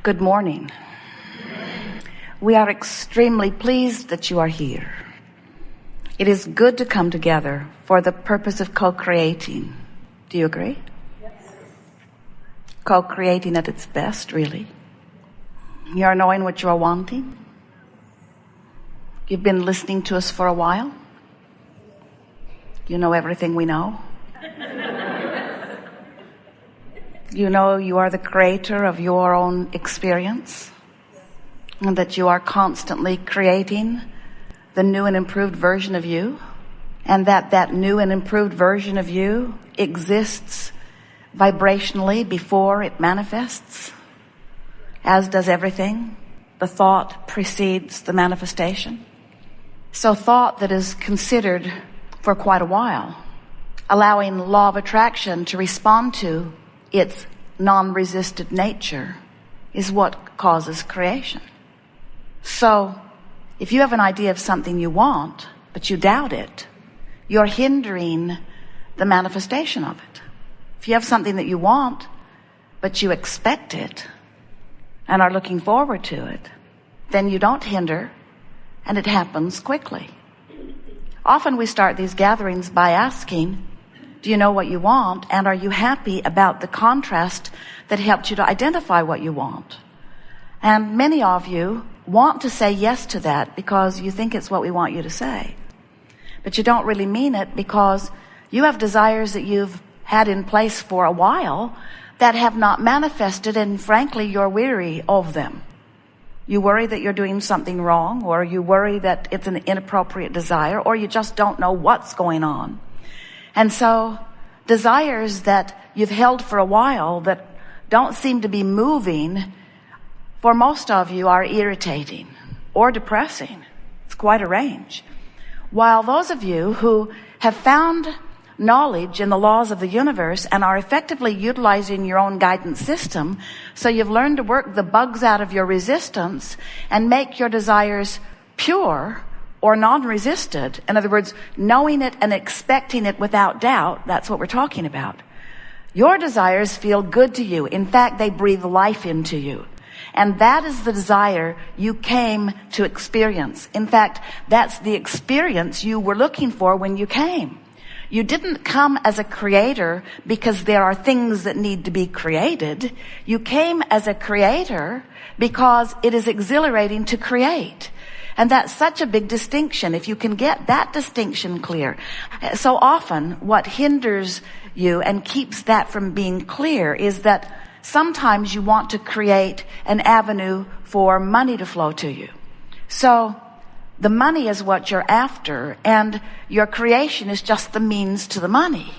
Good morning. We are extremely pleased that you are here. It is good to come together for the purpose of co-creating. Do you agree? Yes. Co-creating at its best, really. You are knowing what you are wanting. You've been listening to us for a while. You know everything we know. You know you are the creator of your own experience, and that you are constantly creating the new and improved version of you, and that new and improved version of you exists vibrationally before it manifests, as does everything. The thought precedes the manifestation. So thought that is considered for quite a while, allowing law of attraction to respond to its non-resisted nature, is what causes creation. So if you have an idea of something you want, but you doubt it, you're hindering the manifestation of it. If you have something that you want, but you expect it and are looking forward to it, then you don't hinder, and it happens quickly. Often we start these gatherings by asking, do you know what you want? And are you happy about the contrast that helped you to identify what you want? And many of you want to say yes to that because you think it's what we want you to say. But you don't really mean it, because you have desires that you've had in place for a while that have not manifested, and frankly, you're weary of them. You worry that you're doing something wrong, or you worry that it's an inappropriate desire, or you just don't know what's going on. And so desires that you've held for a while that don't seem to be moving, for most of you, are irritating or depressing. It's quite a range. While those of you who have found knowledge in the laws of the universe and are effectively utilizing your own guidance system, so you've learned to work the bugs out of your resistance and make your desires pure or non-resisted. In other words, knowing it and expecting it without doubt. That's what we're talking about. Your desires feel good to you. In fact, they breathe life into you. And that is the desire you came to experience. In fact, that's the experience you were looking for when you came. You didn't come as a creator because there are things that need to be created. You came as a creator because it is exhilarating to create. And that's such a big distinction, if you can get that distinction clear. So often what hinders you and keeps that from being clear is that sometimes you want to create an avenue for money to flow to you. So the money is what you're after, and your creation is just the means to the money.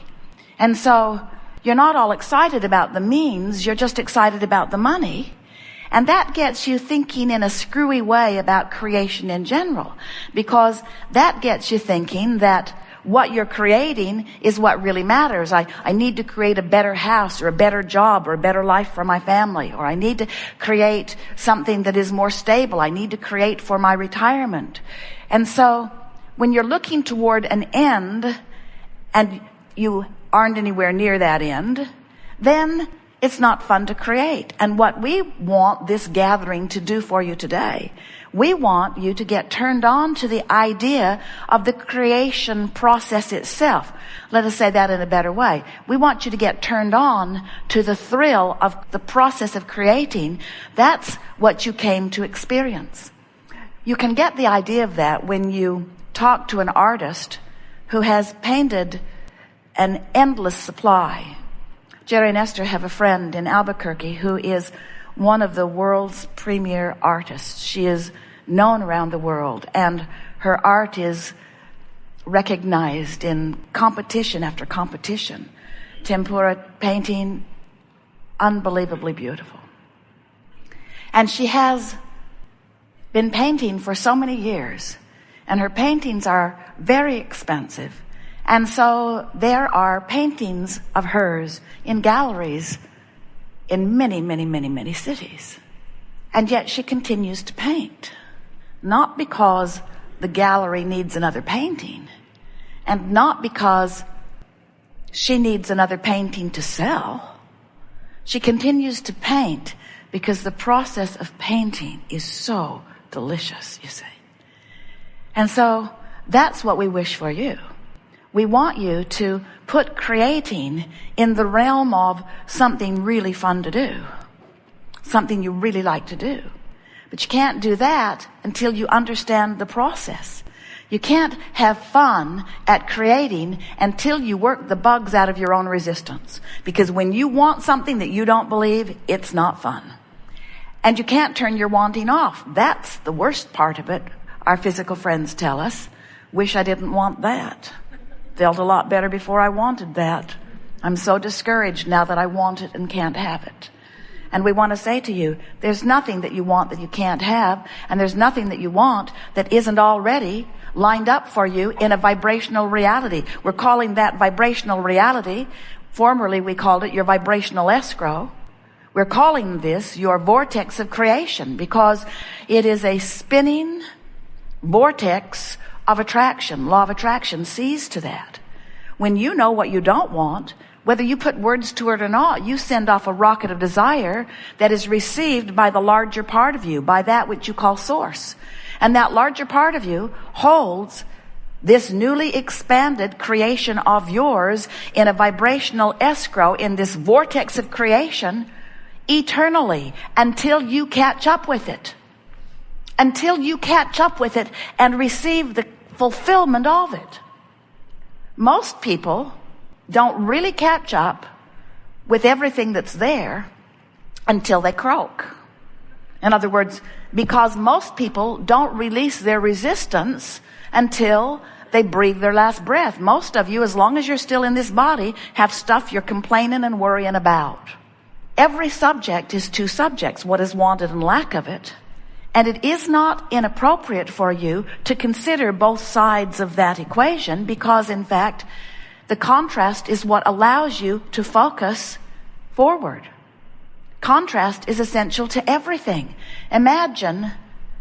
And so you're not all excited about the means, you're just excited about the money. And that gets you thinking in a screwy way about creation in general, because that gets you thinking that what you're creating is what really matters. I need to create a better house or a better job or a better life for my family, or I need to create something that is more stable. I need to create for my retirement. And so when you're looking toward an end and you aren't anywhere near that end, then it's not fun to create. And what we want this gathering to do for you today, we want you to get turned on to the idea of the creation process itself. Let us say that in a better way. We want you to get turned on to the thrill of the process of creating. That's what you came to experience. You can get the idea of that when you talk to an artist who has painted an endless supply. Jerry and Esther have a friend in Albuquerque who is one of the world's premier artists. She is known around the world, and her art is recognized in competition after competition. Tempera painting, unbelievably beautiful. And she has been painting for so many years, and her paintings are very expensive. And so there are paintings of hers in galleries in many, many, many, many cities. And yet she continues to paint. Not because the gallery needs another painting, and not because she needs another painting to sell. She continues to paint because the process of painting is so delicious, you see. And so that's what we wish for you. We want you to put creating in the realm of something really fun to do, something you really like to do. But you can't do that until you understand the process. You can't have fun at creating until you work the bugs out of your own resistance. Because when you want something that you don't believe, it's not fun. And you can't turn your wanting off. That's the worst part of it. Our physical friends tell us, wish I didn't want that. Felt a lot better before I wanted that. I'm so discouraged now that I want it and can't have it. And we want to say to you, there's nothing that you want that you can't have, and there's nothing that you want that isn't already lined up for you in a vibrational reality. We're calling that vibrational reality. Formerly we called it your vibrational escrow. We're calling this your vortex of creation because it is a spinning vortex of attraction. Law of attraction sees to that. When you know what you don't want, whether you put words to it or not, you send off a rocket of desire that is received by the larger part of you, by that which you call source. And that larger part of you holds this newly expanded creation of yours in a vibrational escrow in this vortex of creation eternally until you catch up with it. Until you catch up with it and receive the fulfillment of it. Most people don't really catch up with everything that's there until they croak. In other words, because most people don't release their resistance until they breathe their last breath. Most of you, as long as you're still in this body, have stuff you're complaining and worrying about. Every subject is two subjects, what is wanted and lack of it. And it is not inappropriate for you to consider both sides of that equation because, in fact, the contrast is what allows you to focus forward. Contrast is essential to everything. Imagine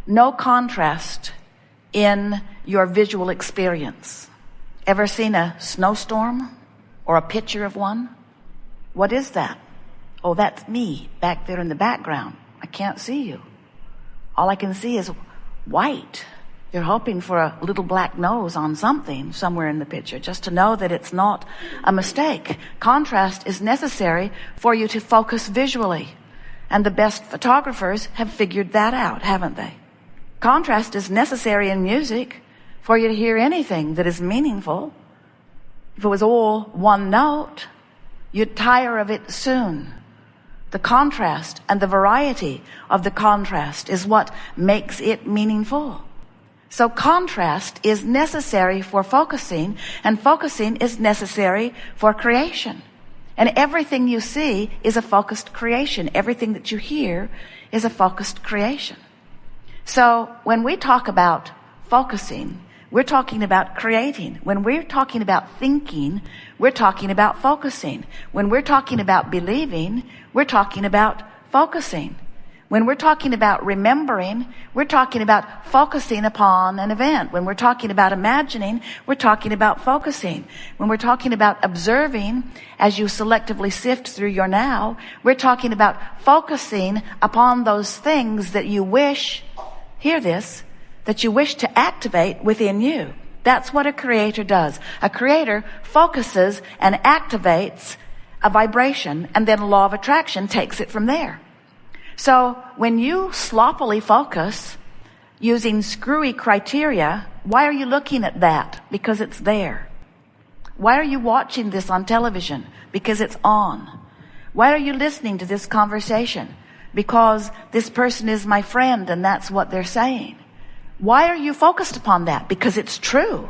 no contrast in your visual experience. Ever seen a snowstorm or a picture of one? What is that? Oh, that's me back there in the background. I can't see you. All I can see is white. You're hoping for a little black nose on something somewhere in the picture, just to know that it's not a mistake. Contrast is necessary for you to focus visually. And the best photographers have figured that out, haven't they? Contrast is necessary in music for you to hear anything that is meaningful. If it was all one note, you'd tire of it soon. The contrast and the variety of the contrast is what makes it meaningful. So contrast is necessary for focusing, and focusing is necessary for creation. And everything you see is a focused creation. Everything that you hear is a focused creation. So when we talk about focusing, we're talking about creating. When we're talking about thinking, we're talking about focusing. When we're talking about believing, we're talking about focusing. When we're talking about remembering, we're talking about focusing upon an event. When we're talking about imagining, we're talking about focusing. When we're talking about observing, as you selectively sift through your now, we're talking about focusing upon those things that you wish, hear this, that you wish to activate within you. That's what a creator does. A creator focuses and activates a vibration, and then law of attraction takes it from there. So when you sloppily focus using screwy criteria, why are you looking at that? Because it's there. Why are you watching this on television? Because it's on. Why are you listening to this conversation? Because this person is my friend and that's what they're saying. Why are you focused upon that? Because it's true.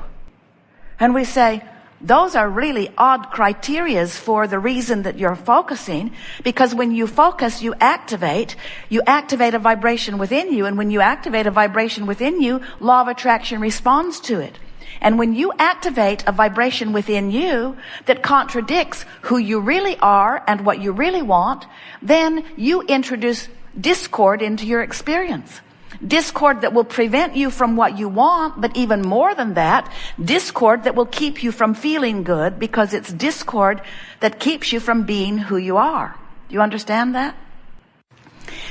And we say, those are really odd criterias for the reason that you're focusing, because when you focus, you activate a vibration within you, and when you activate a vibration within you, law of attraction responds to it. And when you activate a vibration within you that contradicts who you really are and what you really want, then you introduce discord into your experience. Discord that will prevent you from what you want, but even more than that, discord that will keep you from feeling good, because it's discord that keeps you from being who you are. Do you understand that?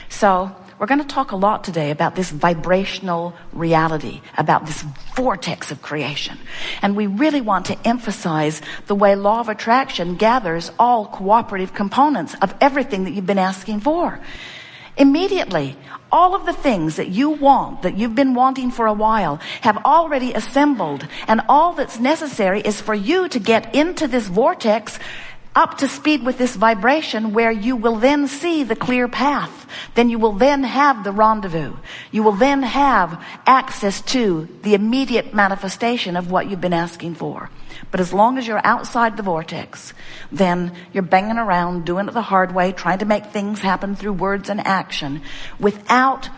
So we're going to talk a lot today about this vibrational reality, about this vortex of creation. And we really want to emphasize the way law of attraction gathers all cooperative components of everything that you've been asking for. Immediately, all of the things that you want, that you've been wanting for a while, have already assembled. And all that's necessary is for you to get into this vortex, up to speed with this vibration, where you will then see the clear path. Then you will then have the rendezvous. You will then have access to the immediate manifestation of what you've been asking for. But as long as you're outside the vortex, then you're banging around, doing it the hard way, trying to make things happen through words and action, without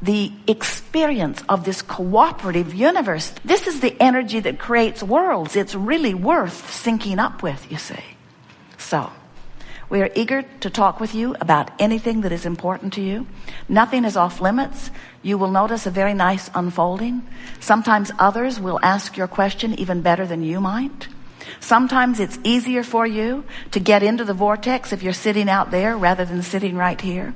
the experience of this cooperative universe. This is the energy that creates worlds. It's really worth syncing up with, you see. So, we are eager to talk with you about anything that is important to you. Nothing is off limits. You will notice a very nice unfolding. Sometimes others will ask your question even better than you might. Sometimes it's easier for you to get into the vortex if you're sitting out there rather than sitting right here.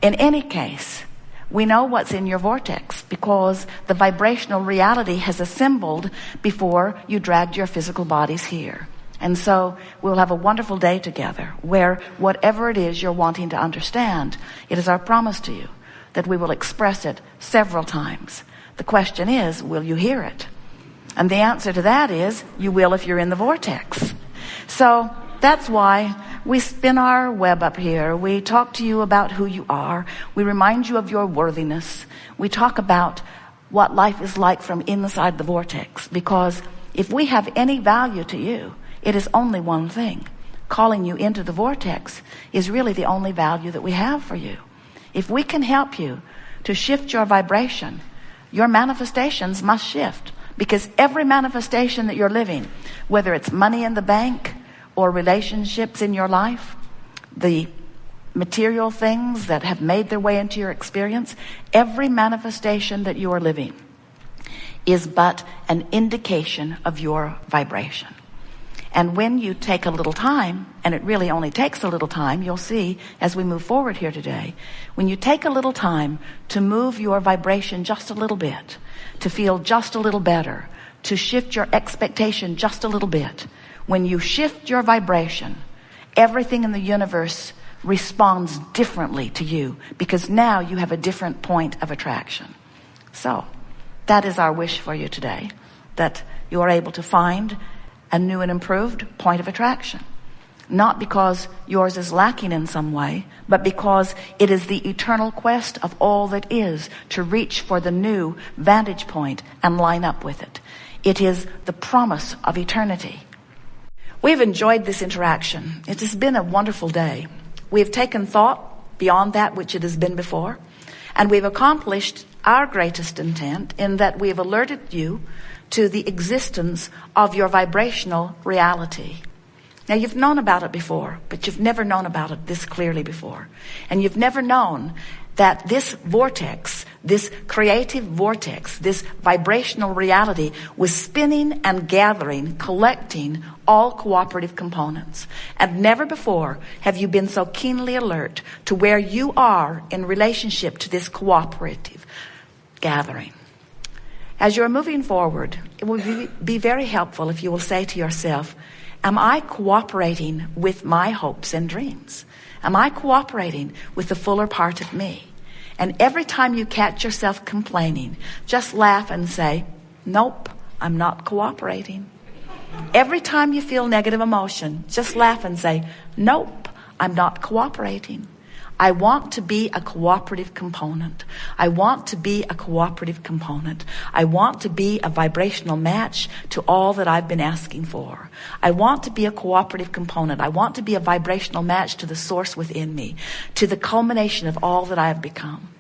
In any case, we know what's in your vortex because the vibrational reality has assembled before you dragged your physical bodies here. And so we'll have a wonderful day together where whatever it is you're wanting to understand, it is our promise to you that we will express it several times. The question is, will you hear it? And the answer to that is, you will if you're in the vortex. So that's why we spin our web up here. We talk to you about who you are. We remind you of your worthiness. We talk about what life is like from inside the vortex. Because if we have any value to you, it is only one thing. Calling you into the vortex is really the only value that we have for you. If we can help you to shift your vibration, your manifestations must shift. Because every manifestation that you're living, whether it's money in the bank or relationships in your life, the material things that have made their way into your experience, every manifestation that you are living is but an indication of your vibration. And when you take a little time, and it really only takes a little time, you'll see as we move forward here today, when you take a little time to move your vibration just a little bit, to feel just a little better, to shift your expectation just a little bit, when you shift your vibration, everything in the universe responds differently to you because now you have a different point of attraction. So that is our wish for you today, that you are able to find a new and improved point of attraction. Not because yours is lacking in some way, but because it is the eternal quest of all that is to reach for the new vantage point and line up with it. It is the promise of eternity. We've enjoyed this interaction. It has been a wonderful day. We have taken thought beyond that which it has been before, and we've accomplished our greatest intent in that we have alerted you to the existence of your vibrational reality. Now, you've known about it before, but you've never known about it this clearly before. And you've never known that this vortex, this creative vortex, this vibrational reality was spinning and gathering, collecting all cooperative components. And never before have you been so keenly alert to where you are in relationship to this cooperative gathering. As you're moving forward, it will be very helpful if you will say to yourself, am I cooperating with my hopes and dreams? Am I cooperating with the fuller part of me? And every time you catch yourself complaining, just laugh and say, nope, I'm not cooperating. Every time you feel negative emotion, just laugh and say, nope, I'm not cooperating. I want to be a cooperative component. I want to be a cooperative component. I want to be a vibrational match to all that I've been asking for. I want to be a cooperative component. I want to be a vibrational match to the source within me, to the culmination of all that I have become.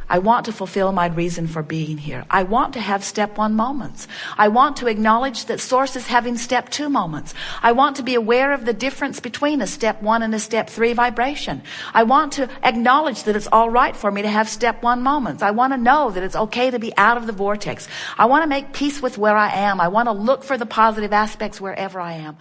I want to fulfill my reason for being here. I want to have step 1 moments. I want to acknowledge that source is having step 2 moments. I want to be aware of the difference between a step 1 and a step 3 vibration. I want to acknowledge that it's all right for me to have step 1 moments. I want to know that it's okay to be out of the vortex. I want to make peace with where I am. I want to look for the positive aspects wherever I am.